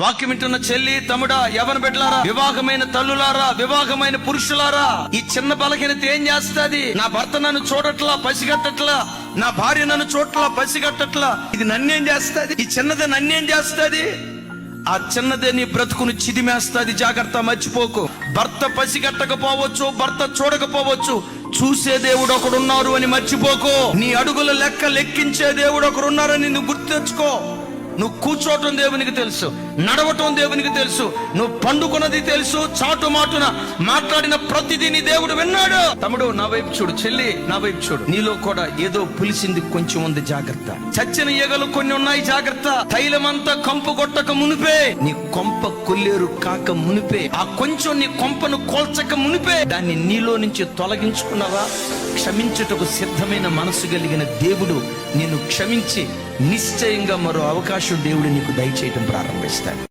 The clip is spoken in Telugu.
వాక్యం వింటున్న చెల్లి తమ్ముడా, యవన బిడ్డలారా, వివాహమైన తల్లులారా, వివాహమైన పురుషులారా, ఈ చిన్న బలహీనత ఏం చేస్తాది? నా భర్త నన్ను చూడట్లా, పసిగట్టట్లా, నా భార్య నన్ను చూడట్లా, పసిగట్టట్లా, ఇది నన్నేం చేస్తాది? ఈ చిన్నది నన్నేం చేస్తాది? ఆ చిన్నదే నీ బ్రతుకును చిదిమేస్తాది. జాగ్రత్త, మర్చిపోకు. భర్త పసిగట్టకపోవచ్చు, భర్త చూడకపోవచ్చు, చూసే దేవుడు ఒకడున్నారు అని మర్చిపోకు. నీ అడుగుల లెక్క లెక్కించే దేవుడు ఒకరున్నారని నువ్వు గుర్తు తెచ్చుకో. నువ్వు కూర్చోవటం దేవునికి తెలుసు, నడవటం దేవునికి తెలుసు, నువ్వు పండుకున్నది తెలుసు, చాటు మాటున మాట్లాడిన ప్రతిదీ నీ దేవుడు విన్నాడు. తమ్ముడు, నా వైపు చూడు. చెల్లి, నా వైపు చూడు. నీలో కూడా ఏదో పులిసింది కొంచెం ఉంది, జాగ్రత్త. చచ్చిన ఈగలు కొన్ని ఉన్నాయి, జాగ్రత్త. తైలమంతా కంపు కొట్టక మునిపే, నీ కొంప కొల్లేరు కాక మునిపే, ఆ కొంచెం నీ కొంపను కోల్చక మునిపే దాన్ని నీలో నుంచి తొలగించుకున్నావా? క్షమించుటకు సిద్ధమైన మనసు కలిగిన దేవుడు నిన్ను క్షమించి నిశ్చయంగా మరో అవకాశం దేవుడు నీకు దయచేయటం ప్రారంభిస్తాడు.